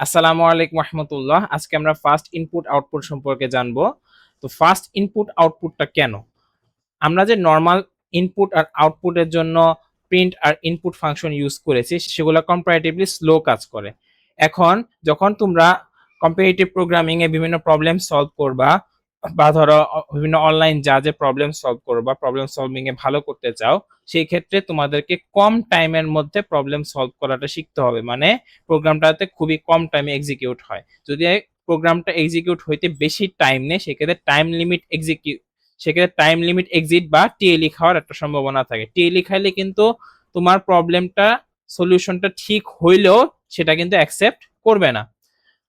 আসসালামু আলাইকুম রহমতুল্লাহ। আজকে আমরা ফার্স্ট ইনপুট আউটপুট সম্পর্কে জানবো। তো ফার্স্ট ইনপুট আউটপুটটা কেন? আমরা যে নর্মাল ইনপুট আর আউটপুটের জন্য প্রিন্ট আর ইনপুট ফাংশন ইউজ করেছি সেগুলো কম্পারেটিভলি স্লো কাজ করে। এখন যখন তোমরা কম্পিটিটিভ প্রোগ্রামিং এ বিভিন্ন প্রবলেম সলভ করবা বা ধরো বিভিন্ন অনলাইন যা যে প্রবলেম সলভ করবা, প্রবলেম সলভিং এ ভালো করতে চাও, সেই ক্ষেত্রে তোমাদেরকে কম টাইমের মধ্যে প্রবলেম সলভ করাটা শিখতে হবে। মানে প্রোগ্রামটাতে খুবই কম টাইমে এক্সিকিউট হয়। যদি প্রোগ্রামটা এক্সিকিউট হইতে বেশি টাইম নেই সেক্ষেত্রে টাইম লিমিট এক্সিট বা টিএলই খাওয়ার একটা সম্ভাবনা থাকে। টিএলই খাইলে কিন্তু তোমার প্রবলেমটা সলিউশনটা ঠিক হইলেও সেটা কিন্তু অ্যাকসেপ্ট করবে না।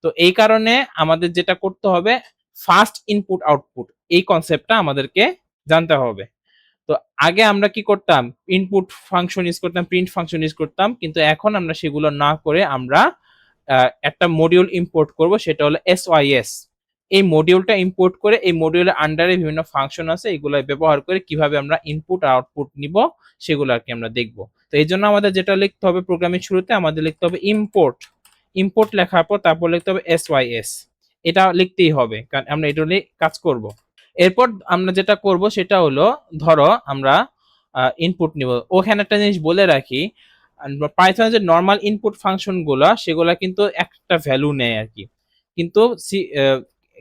তো এই কারণে আমাদের যেটা করতে হবে, ফার্স্ট ইনপুট আউটপুট এই কনসেপ্টটা আমাদেরকে জানতে হবে। তো আগে আমরা কি করতাম, ইনপুট ফাংশন ইউজ করতাম, প্রিন্ট ফাংশন ইউজ করতাম, কিন্তু এখন আমরা সেগুলো না করে আমরা একটা মডিউল ইম্পোর্ট করব, সেটা হলো এসওয়াইএস। এই মডিউলটা ইম্পোর্ট করে এই মডিউলের আন্ডারে বিভিন্ন ফাংশন আছে, এগুলো ব্যবহার করে কিভাবে আমরা ইনপুট আর আউটপুট নিব সেগুলো আর কি আমরা দেখব। তো এই জন্য আমাদের যেটা লিখতে হবে, প্রোগ্রামের শুরুতে আমাদের লিখতে হবে ইম্পোর্ট। ইম্পোর্ট লেখার পর তারপর লিখতে হবে এসওয়াইএস। এটা লিখতেই হবে কারণ আমরা এটা নিয়ে কাজ করব। এরপর আমরা যেটা করব সেটা হলো, ধরো আমরা ইনপুট নিব। ওখানে একটা জিনিস বলে রাখি, পাইথনের যে নর্মাল ইনপুট ফাংশন গুলা সেগুলা কিন্তু একটা ভ্যালু নেয় আর কি। কিন্তু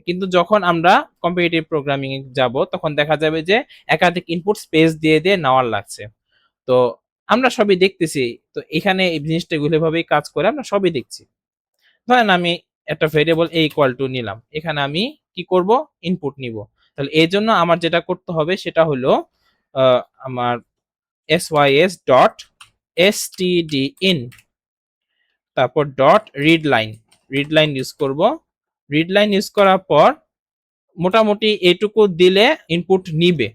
কিন্তু যখন আমরা কম্পিটিটিভ প্রোগ্রামিং এ যাব তখন দেখা যাবে যে একাধিক ইনপুট স্পেস দিয়ে দিয়ে নেওয়ার লাগছে। তো আমরা সবই দেখতেছি। তো এখানে এই জিনিসটা এভাবেই কাজ করে, আমরা সবই দেখছি। ধরেন আমি একটা ভেরিয়েবল a ইকুয়াল টু নিলাম, এখানে আমি কি করব, ইনপুট নিব। তাহলে এই জন্য আমার যেটা করতে হবে সেটা হলো আমার sys ডট stdin, তারপর dot read line. Read line use করব। রিড লাইন ইউজ করার পর মোটামুটি এটুকু দিলে ইনপুট নিবে।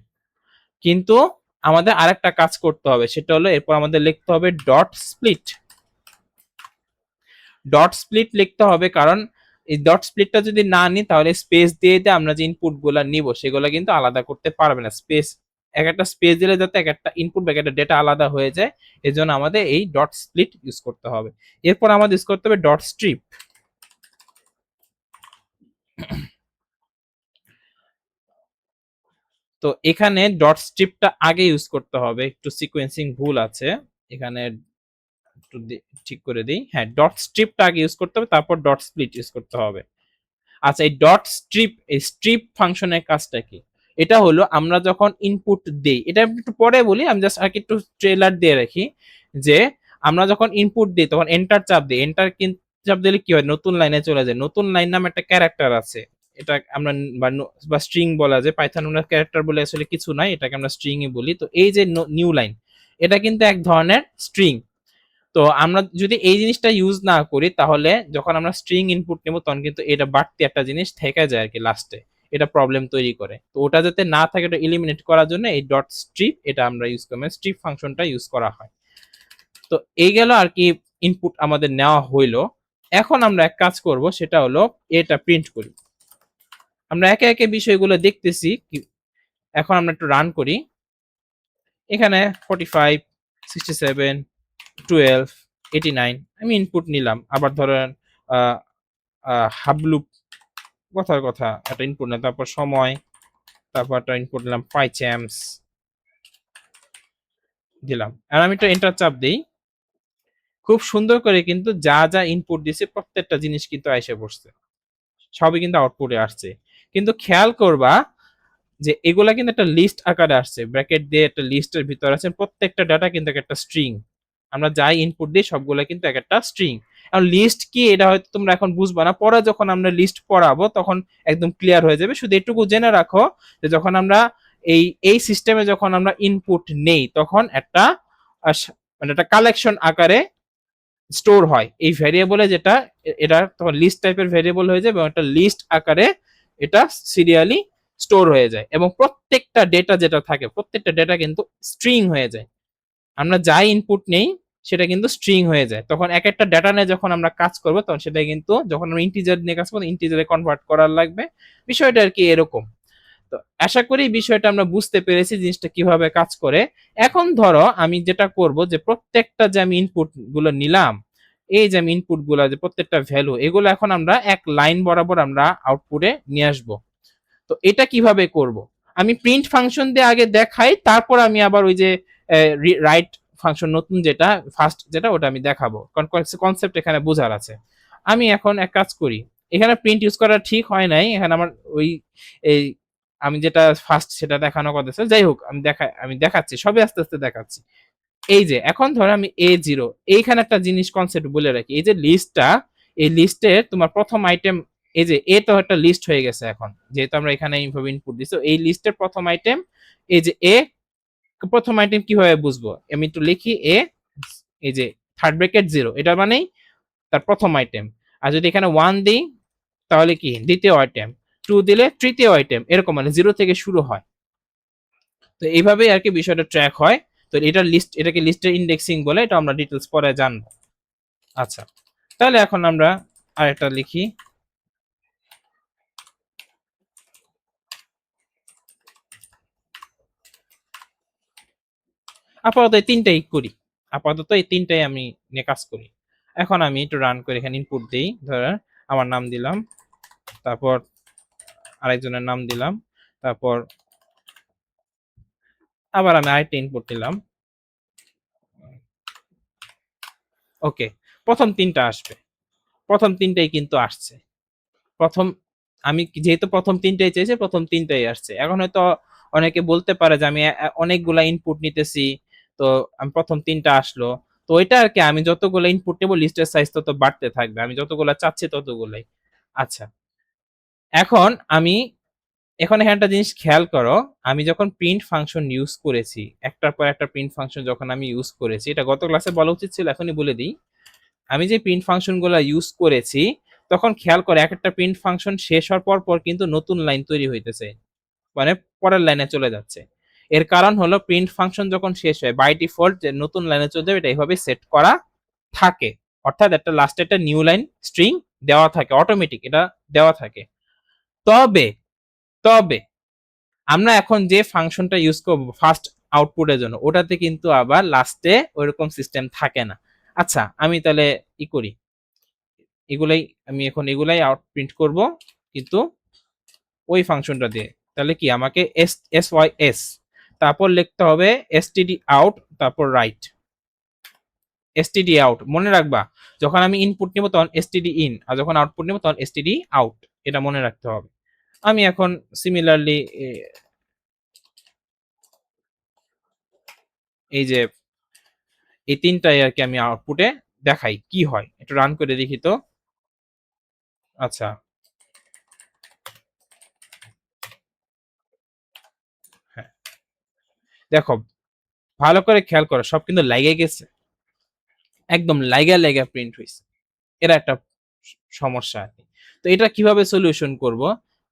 কিন্তু আমাদের আরেকটা কাজ করতে হবে, সেটা হলো এরপর আমাদের লিখতে হবে ডট স্প্লিট। ডট স্প্লিট লিখতে হবে কারণ এই ডট স্প্লিটটা যদি না নিই তাহলে স্পেস দিয়ে দিয়ে আমরা যে ইনপুট গুলা নিব সেগুলো কিন্তু আলাদা করতে পারবে না। স্পেস, এক একটা স্পেস দিলে যাতে এক একটা ইনপুট বা একটা ডেটা আলাদা হয়ে যায়, এই জন্য আমাদের এই ডট স্প্লিট ইউজ করতে হবে। এরপর আমাদের ইউজ করতে হবে ডট স্ট্রিপ। তো এখানে ডট স্ট্রিপটা আগে ইউজ করতে হবে, একটু সিকোয়েন্সিং ভুল আছে এখানে, একটু ঠিক করে দিই। হ্যাঁ, ডট স্ট্রিপটা আগে ইউজ করতে হবে, তারপর ডট স্প্লিট ইউজ করতে হবে। আচ্ছা, এই ডট স্ট্রিপ, এই স্ট্রিপ ফাংশনের কাজটা কি? এটা হলো আমরা যখন ইনপুট দেই, এটা একটু পরে বলি, আমি জাস্ট আগে একটু ট্রেলার দিয়ে রাখি যে আমরা যখন ইনপুট দিই তখন এন্টার চাপ দিই, এন্টার চাপ দিলে কি হয়, নতুন লাইনে চলে যায়। নতুন লাইন নামে একটা ক্যারেক্টার আছে, এটা আমরা বা স্ট্রিং বলা যায়। পাইথন আমরা ক্যারেক্টার বলে আসলে কিছু নাই, এটাকে আমরা স্ট্রিং ই বলি। তো এই যে নিউ লাইন, এটা কিন্তু এক ধরনের স্ট্রিং। তো আমরা যদি এই জিনিসটা ইউজ না করি তাহলে যখন আমরা স্ট্রিং ইনপুট নেব তখন কিন্তু এটা বাড়তি একটা জিনিস থেকে যায় আর কি লাস্টে, এটা প্রবলেম তৈরি করে। তো ওটা যাতে না থাকে, এটা এলিমিনেট করার জন্য এই ডট স্ট্রিপ এটা আমরা ইউজ করি, মানে স্ট্রিপ ফাংশনটা ইউজ করা হয়। তো এই গেল আর কি, ইনপুট আমাদের নেওয়া হইলো। এখন আমরা এক কাজ করব, সেটা হলো এটা প্রিন্ট করি। আমরা একে একে বিষয়গুলো দেখতেছি। এখন আমরা একটু রান করি। এখানে 45, 67, 12, 89 আমি ইনপুট নিলাম। আবার ধরেন হাবলুপ, কথার কথা একটা ইনপুট না, তারপর সময়, তারপর একটা ইনপুট দিলাম পাইচ্যামস দিলাম। আর আমি একটা এন্টার চাপ দিই, খুব সুন্দর করে কিন্তু যা যা ইনপুট দিছে প্রত্যেকটা জিনিস কিন্তু এসে পড়ছে, সবই কিন্তু আউটপুটে আসছে। কিন্তু খেয়াল করবা যে এগুলা কিন্তু একটা লিস্ট আকারে আসছে, ব্র্যাকেট দিয়ে একটা লিস্টের ভিতর আছে, প্রত্যেকটা ডাটা কিন্তু একটা স্ট্রিং। আমরা যাই ইনপুট দিই সবগুলো কিন্তু একটা স্ট্রিং। এখন লিস্ট কি এটা হয়তো তোমরা এখন বুঝবা না, পরে যখন আমরা লিস্ট পড়াবো তখন একদম ক্লিয়ার হয়ে যাবে। শুধু এটুকু জেনে রাখো যে যখন আমরা এই এই সিস্টেমে যখন আমরা ইনপুট নেই তখন একটা মানে একটা কালেকশন আকারে স্টোর হয় এই ভ্যারিয়েবলে, যেটা এটা তখন লিস্ট টাইপের ভ্যারিয়েবল হয়ে যায় এবং একটা লিস্ট আকারে এটা সিরিয়ালি স্টোর হয়ে যায় এবং প্রত্যেকটা ডেটা যেটা থাকে প্রত্যেকটা ডেটা কিন্তু স্ট্রিং হয়ে যায়। আমরা যাই ইনপুট নেই সেটা কিন্তু স্ট্রিং হয়ে যায়। তখন এক একটা ডেটা নিয়ে যখন আমরা কাজ করব তখন সেটা কিন্তু, যখন আমরা ইন্টিজার নিয়ে কাজ করবো ইন্টিজারে কনভার্ট করার লাগবে। বিষয়টা আর কি এরকম। তো আশা করি বিষয়টা আমরা বুঝতে পেরেছি জিনিসটা কিভাবে কাজ করে। এখন ধরো আমি যেটা করব যে প্রত্যেকটা যে আমি ইনপুট গুলো নিলাম এই যে আমি ইনপুট গুলা যে প্রত্যেকটা ভ্যালু এগুলো এখন আমরা এক লাইন বরাবর আমরা আউটপুটে নিয়ে আসবো। তো এটা কিভাবে করব? আমি প্রিন্ট ফাংশন দিয়ে আগে দেখাই, তারপর আমি আবার ওই যে রাইট ফাংশন নতুন যেটা ফার্স্ট যেটা ওটা আমি দেখাবো, কারণ কনসেপ্ট এখানে বোঝার আছে। আমি এখন এক কাজ করি, এখানে প্রিন্ট ইউজ করা ঠিক হয় নাই, এখানে আমার ওই এই আমি যেটা ফার্স্ট সেটা দেখানো কথা ছিল। যাই হোক আমি দেখাচ্ছি, সবে আস্তে আস্তে দেখাচ্ছি। এই যে এখন ধরো আমি A0, এইখানে একটা জিনিস কনসেপ্ট বলে রাখি, এই যে লিস্টটা, এই লিস্টের তোমার প্রথম আইটেম, এই যে এ তো একটা লিস্ট হয়ে গেছে এখন, যেহেতু আমরা এখানে এইভাবে ইনপুট দিছি, এই লিস্টের প্রথম আইটেম এই যে এ, প্রথম আইটেম কিভাবে বুঝবো, আমি একটু লিখি এ, এই যে থার্ড ব্র্যাকেট 0, এটা মানেই তার প্রথম আইটেম। আর যদি এখানে 1 দিই তাহলে কি দ্বিতীয় আইটেম, 2 দিলে তৃতীয় আইটেম, এরকম মানে 0 থেকে শুরু হয়। তো এইভাবেই আর কি বিষয়টা ট্র্যাক হয়। তো এটা লিস্ট, এটাকে লিস্টের ইন্ডেক্সিং বলে, এটা আমরা ডিটেলস পরে জানবো। আচ্ছা, তাহলে এখন আমরা আরেকটা লিখি, আপাতত এই তিনটাই করি, আপাতত এই তিনটাই আমি নিয়ে কাজ করি। এখন আমি একটু রান করে এখানে ইনপুট দিই, ধরেন আমার নাম দিলাম, তারপর আরেকজনের নাম দিলাম, তারপর আবার আমি আরেকটা ইনপুট দিলাম। ওকে, প্রথম তিনটা আসবে, প্রথম তিনটাই কিন্তু আসছে। প্রথম আমি যেহেতু প্রথম তিনটাই চেয়েছি, প্রথম তিনটাই আসছে। এখন হয়তো অনেকে বলতে পারে যে আমি অনেকগুলা ইনপুট নিতেছি, তো আমি প্রথম তিনটা আসলো, তো ওইটা আর কি, আমি যতগুলো ইনপুট নেবো লিস্টের সাইজ তত বাড়তে থাকবে, আমি যতগুলা চাচ্ছি ততগুলাই। আচ্ছা, এখন আমি এখন এখানে একটা জিনিস খেয়াল করো, আমি যখন প্রিন্ট ফাংশন ইউজ করেছি, একটার পর একটা প্রিন্ট ফাংশন যখন আমি ইউজ করেছি, এটা গত ক্লাসে বলা উচিত ছিল, এখনই বলে দিই। আমি যে প্রিন্ট ফাংশন গুলো ইউজ করেছি, তখন খেয়াল করে এক একটা প্রিন্ট ফাংশন শেষ হওয়ার পর পর কিন্তু নতুন লাইন তৈরি হইতেছে, মানে পরের লাইনে চলে যাচ্ছে। এর কারণ হলো প্রিন্ট ফাংশন যখন শেষ হয় বাই ডিফল্ট যে নতুন লাইনে চলে যাবে, এটা এইভাবে সেট করা থাকে, অর্থাৎ একটা লাস্টে একটা নিউ লাইন স্ট্রিং দেওয়া থাকে, অটোমেটিক এটা দেওয়া থাকে। তবে তবে আমরা এখন যে ফাংশনটা ইউজ করব ফার্স্ট আউটপুটের জন্য, ওটাতে কিন্তু আবার লাস্টে ওইরকম সিস্টেম থাকে না। আচ্ছা, আমি তাহলে ই করি, এগুলাই আমি এখন এগুলাই আউট প্রিন্ট করব, কিন্তু ওই ফাংশনটা দিয়ে। তাহলে কি আমাকে এস তারপর লিখতে হবে এসটিডি আউট, তারপর রাইট, এসটিডি আউট মনে রাখবা, যখন আমি ইনপুট নিব তখন এসটিডি ইন, আর যখন আউটপুট নিব তখন এসটিডি আউট, এটা মনে রাখতে হবে। আমি এখন সিমিলারলি এই যে এই তিনটাই আর কি আমি আউটপুটে দেখাই কি হয়, একটু রান করে দেখি তো। আচ্ছা, হ্যাঁ, দেখো ভালো করে খেয়াল করো, সব কিন্তু লাগে গেছে, একদম লাইগা লাইগা প্রিন্ট হয়েছে, এরা একটা সমস্যা আর কি। তো এটা কিভাবে সলিউশন করব,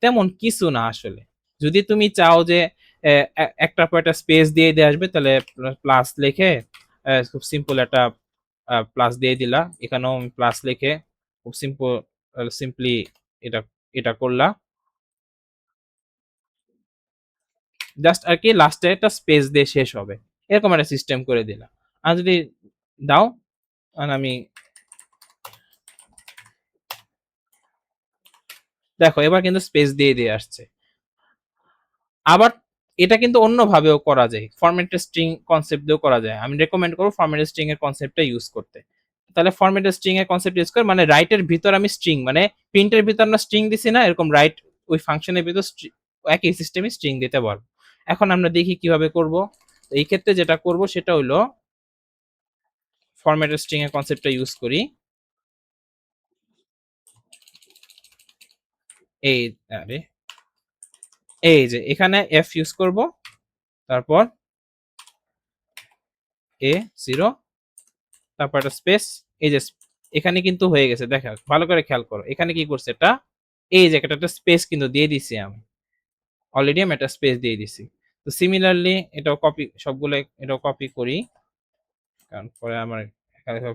তেমন কিছু না আসলে। যদি তুমি চাও যে একটা পর একটা স্পেস দিয়ে দিয়ে আসবে, তাহলে প্লাস লিখে খুব সিম্পল একটা প্লাস দিয়ে দিলা, এখানেও আমি প্লাস লিখে খুব সিম্পলি এটা এটা করলা, জাস্ট আর কি লাস্টে একটা স্পেস দিয়ে শেষ হবে, এরকম একটা সিস্টেম করে দিলাম। আর যদি দাও, আর আমি দেখো এবার কিন্তু স্পেস দিয়ে দিয়ে আসছে। আবার এটা কিন্তু অন্যভাবেও করা যায়, ফরম্যাটেড স্ট্রিং কনসেপ্ট দিয়েও করা যায়, আমি রেকমেন্ড করবো ফরম্যাটেড স্ট্রিং এর কনসেপ্টটা ইউজ করতে। তাহলে ফরম্যাটেড স্ট্রিং এর কনসেপ্ট ইউজ করে, মানে রাইটের ভিতর আমি স্ট্রিং, মানে প্রিন্টের ভিতর আমরা স্ট্রিং দিছি না, এরকম রাইট ওই ফাংশনের ভিতর একই সিস্টেমে স্ট্রিং দিতে পারবো। এখন আমরা দেখি কিভাবে করব। এই ক্ষেত্রে যেটা করব সেটা হলো ফরম্যাটেড স্ট্রিং এর কনসেপ্টটা ইউজ করি। এই আরে এই যে এখানে এফ ইউজ করব, তারপর A0, তারপর একটা স্পেস, এই যে এখানে কিন্তু হয়ে গেছে, দেখা ভালো করে খেয়াল করো এখানে কি করছে এটা, এই যে একটা স্পেস কিন্তু দিয়ে দিছি আমি, অলরেডি আমি একটা স্পেস দিয়ে দিছি। তো সিমিলারলি এটাও কপি, সবগুলো এটাও কপি করি, কারণ পরে আমার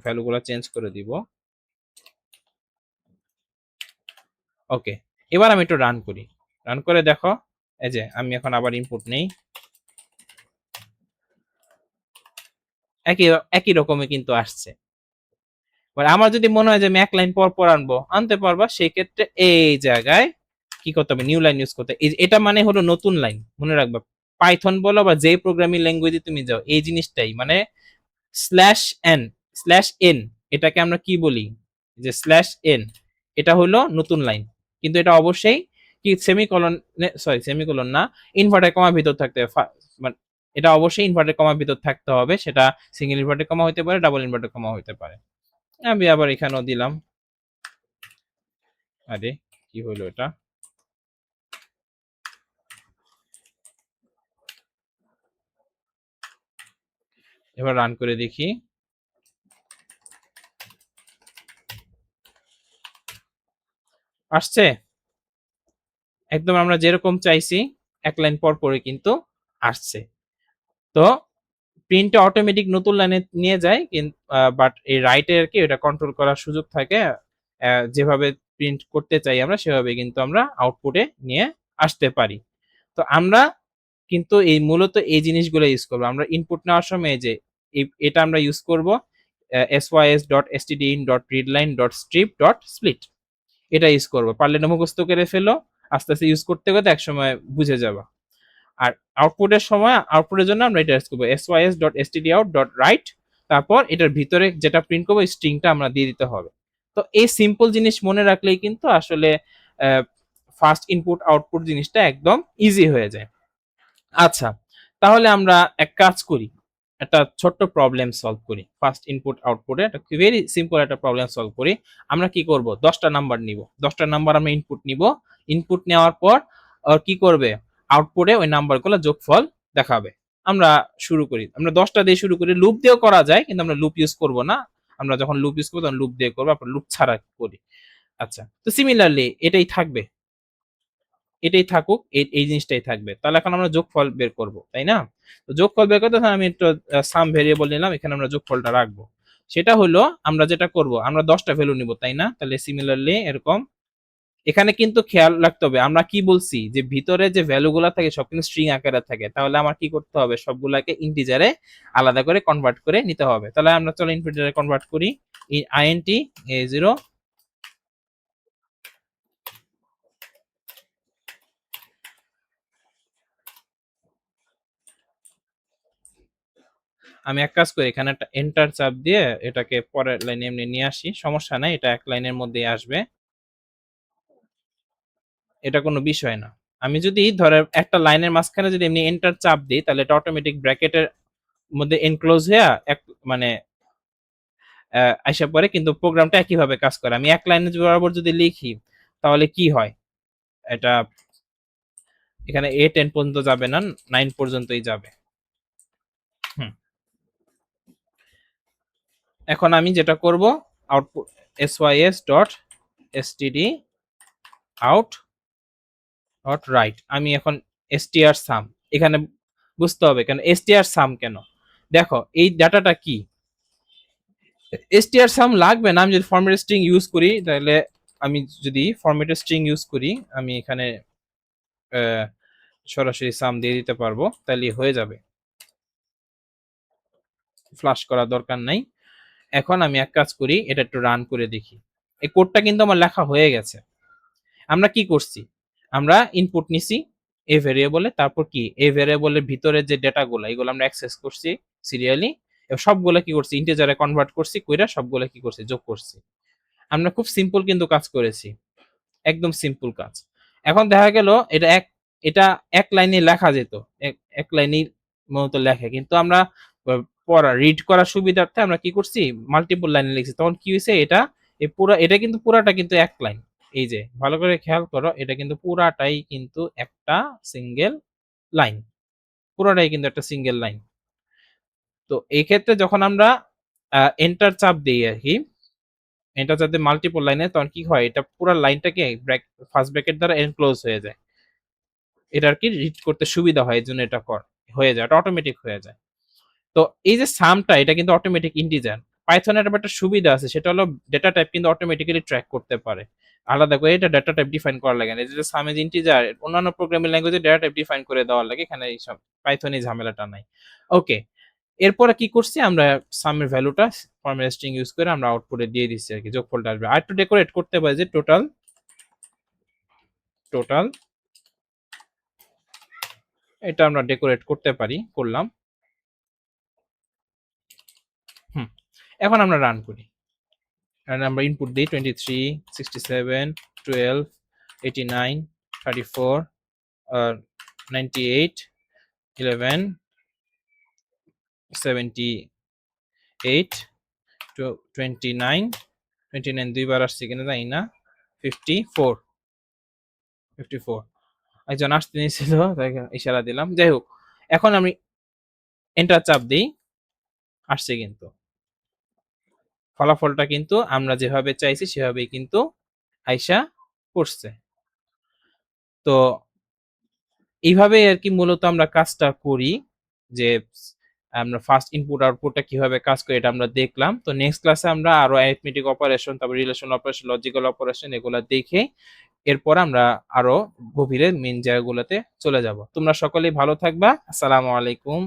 ভ্যালুগুলো চেঞ্জ করে দিব। ওকে, এবার আমি একটু রান করি, রান করে দেখো, এই যে আমি এখন আবার ইনপুট নেই, একই একই রকমই কিন্তু আসছে। আমার যদি মনে হয় যে আমি এক লাইন পর পর আনবো, আনতে পারবা, সেই ক্ষেত্রে এই জায়গায় কি করতে হবে, নিউ লাইন ইউজ করতে। এটা মানে হলো নতুন লাইন, মনে রাখবা। পাইথন বলো বা যে প্রোগ্রামিং ল্যাঙ্গুয়েজে তুমি যাও, এই জিনিসটাই মানে স্ল্যাশ এন, স্ল্যাশ এন, এটাকে আমরা কি বলি, যে স্ল্যাশ এন, এটা হলো নতুন লাইন। কিন্তু এটা অবশ্যই কি সেমিকোলন, সরি সেমিকোলন না, ইনভার্টার কমা ভিতর থাকতে হবে। মানে এটা অবশ্যই ইনভার্টার কমা ভিতর থাকতে হবে, সেটা সিঙ্গেল ইনভার্টার কমা হতে পারে, ডাবল ইনভার্টার কমা হতে পারে। আমি আবার এখানেও দিলাম। আরে কি হলো এটা, এবার রান করে দেখি। আসছে একদম আমরা যেরকম চাইছি, এক লাইন পর পরে কিন্তু আসছে। তো প্রিন্টটা অটোমেটিক নতুন লাইনে নিয়ে যায়, কিন্তু বাট এই রাইটে আর কি এটা কন্ট্রোল করার সুযোগ থাকে। যেভাবে প্রিন্ট করতে চাই আমরা সেভাবে কিন্তু আমরা আউটপুটে নিয়ে আসতে পারি। তো আমরা কিন্তু এই মূলত এই জিনিসগুলো ইউজ করবো আমরা ইনপুট নেওয়ার সময়, যে এটা আমরা ইউজ করব sys.stdin.readline.strip.split, এটা ইউজ করবো। পারলে না মুখস্থ করে ফেলো, আস্তে আস্তে ইউজ করতে করতে একসময় বুঝে যাবা। আর আউটপুটের সময়, আউটপুটের জন্য আমরা এটা ইউজ করবো sys.stdout.write, তারপর এটার ভিতরে যেটা প্রিন্ট করবো স্ট্রিংটা আমরা দিয়ে দিতে হবে। তো এই সিম্পল জিনিস মনে রাখলেই কিন্তু আসলে ফার্স্ট ইনপুট আউটপুট জিনিসটা একদম ইজি হয়ে যায়। আচ্ছা, তাহলে আমরা এক কাজ করি, একটা ছোট্ট প্রবলেম সলভ করি। ফার্স্ট ইনপুট আউটপুটে একটা ভেরি সিম্পল একটা প্রবলেম সলভ করি। আমরা কি করব, 10টা নাম্বার নিব, 10টা নাম্বার আমরা ইনপুট নিব। ইনপুট নেওয়ার পর কি করবে, আউটপুটে ওই নাম্বারগুলো যোগফল দেখাবে। আমরা শুরু করি, আমরা 10টা দিয়ে শুরু করি। লুপ দিয়েও করা যায়, কিন্তু আমরা লুপ ইউজ করব না। আমরা যখন লুপ ইউজ করবো তখন লুপ দিয়ে করবো, আপনার লুপ ছাড়া করি। আচ্ছা, তো সিমিলারলি এটাই থাকবে, এটাই থাকুক, এই জিনিসটাই থাকবে। তাহলে এখন আমরা যোগফল বের করব, তাই না? তো যোগফল বের করতে আমি একটু সাম ভেরিয়েবল নিলাম, এখানে আমরা যোগফলটা রাখবো। সেটা হলো আমরা যেটা করব, আমরা 10টা ভ্যালু নিব, তাই না? তাহলে সিমিলারলি এরকম, এখানে কিন্তু খেয়াল রাখতে হবে আমরা কি বলছি, যে ভিতরে যে ভ্যালুগুলো থাকে সব কিন্তু স্ট্রিং আকারে থাকে। তাহলে আমার কি করতে হবে, সবগুলাকে ইন্টিজারে আলাদা করে কনভার্ট করে নিতে হবে। তাহলে আমরা চলো ইন্টিজারে কনভার্ট করি। int a0, আমি এক কাজ করি, এখানে একটা এন্টার চাপ দিয়ে এটাকে পরের লাইনে এমনি নিয়ে আসি, সমস্যা নাই, এটা এক লাইনের মধ্যেই আসবে, এটা কোনো বিষয় না। আমি যদি ধরে একটা লাইনের মাঝখানে যদি এমনি এন্টার চাপ দিই, তাহলে এটা অটোমেটিক ব্র্যাকেটের মধ্যে এনক্লোজ হয়ে এক মানে আইসা পরে, কিন্তু প্রোগ্রামটা একইভাবে কাজ করে। আমি এক লাইনে বরাবর যদি লিখি তাহলে কি হয়, এটা এখানে A10 পর্যন্ত যাবে না, 9 পর্যন্তই যাবে। হুম, এখন আমি যেটা করব, output sys dot std out dot right, আমি এখন str সাম, এখানে বুঝতে হবে কেন str সাম কেন। দেখো এই ডাটাটা কি, str সাম লাগবে না আমি যদি ফরম্যাট স্ট্রিং ইউজ করি। তাহলে আমি যদি ফরম্যাট স্ট্রিং ইউজ করি, আমি এখানে সরাসরি সাম দিয়ে দিতে পারবো, তাহলে হয়ে যাবে, ফ্লাশ করার দরকার নাই। এখন আমি এক কাজ করি, এটা একটু রান করে দেখি। এই কোডটা কিন্তু আমার লেখা হয়ে গেছে। আমরা কি করছি, আমরা ইনপুট নিছি এ ভেরিয়েবলে, তারপর কি এ ভেরিয়েবলের ভিতরে যে ডেটাগুলো এগুলো আমরা অ্যাক্সেস করছি সিরিয়ালি, এবং সবগুলো কি করছি ইন্টিজারে কনভার্ট করছি, কইরা সবগুলো কি করছি যোগ করছি। আমরা খুব সিম্পল কিন্তু কাজ করেছি, একদম সিম্পল কাজ। এখন দেখা গেল এটা এক লাইনে লেখা যেত, এক লাইনে মূলত লেখে, কিন্তু আমরা পড়া রিড করার সুবিধার্থে আমরা কি করছি মাল্টিপল লাইনে লিখছি। তখন কি হয়েছে, এটা এই পুরা, এটা কিন্তু পুরাটা কিন্তু এক লাইন। এই যে ভালো করে খেয়াল করো, এটা কিন্তু পুরাটাই কিন্তু একটা সিঙ্গেল লাইন, পুরাটাই কিন্তু একটা সিঙ্গেল লাইন। তো এই ক্ষেত্রে যখন আমরা এন্টার চাপ দিই আর কি, এন্টার চাপ দিয়ে মাল্টিপল লাইনে, তখন কি হয়, এটা পুরো লাইনটাকে ফার্স্ট ব্র্যাকেট দ্বারা এনক্লোজ হয়ে যায়। এটা আর কি রিড করতে সুবিধা হয়, এই জন্য এটা হয়ে যায়, এটা অটোমেটিক হয়ে যায়। তো এই যে সামটা, এটা কিন্তু অটোমেটিক ইন্টিজার। পাইথনের একটা সুবিধা আছে, সেটা হলো ডেটা টাইপ কিন্তু অটোমেটিক্যালি ট্র্যাক করতে পারে, আলাদা করে এটা ডেটা টাইপ ডিফাইন করা লাগে না। এই যে সাম ইজ ইন্টিজার, অন্যান্য প্রোগ্রামিং ল্যাঙ্গুয়েজে ডেটা টাইপ ডিফাইন করে দেওয়ার লাগে, এখানে এইসব পাইথনে ঝামেলাটা নাই। ওকে, এরপরে কি করছি আমরা সামের ভ্যালুটা ফরম্যাট স্ট্রিং ইউজ করে আমরা আউটপুটে দিয়ে দিচ্ছি আর কি, যোগফলটা আসবে। আর একটু ডেকোরেট করতে পারি যে টোটাল টোটাল এটা আমরা ডেকোরেট করতে পারি, করলাম। হুম, এখন আমরা রান করি, আমরা ইনপুট দিই 23 67 12 89 34 98 11 78 29 29 দুইবার আসছে কিনা জানি না, 54 54 একজন আসতে নিয়েছিল, ইশারা দিলাম। যাই হোক, এখন আমি এন্টার চাপ দিই, আসছে কিন্তু ফলাফলটা কিন্তু আমরা যেভাবে চাইছি সেভাবেই কিন্তু আইসা পড়ছে। তো এইভাবে আর কি মূলত আমরা কাজটা করি, যে আমরা ফার্স্ট ইনপুট আউটপুটটা কিভাবে কাজ করে এটা আমরা দেখলাম। তো নেক্সট ক্লাসে আমরা আরো অ্যারিথমেটিক অপারেশন, তারপর রিলেশন অপারেশন, লজিক্যাল অপারেশন এগুলা দেখে এরপর আমরা আরো গভীরে মেইন জায়গাগুলোতে চলে যাব। তোমরা সকলেই ভালো থাকবা। আসসালামু আলাইকুম।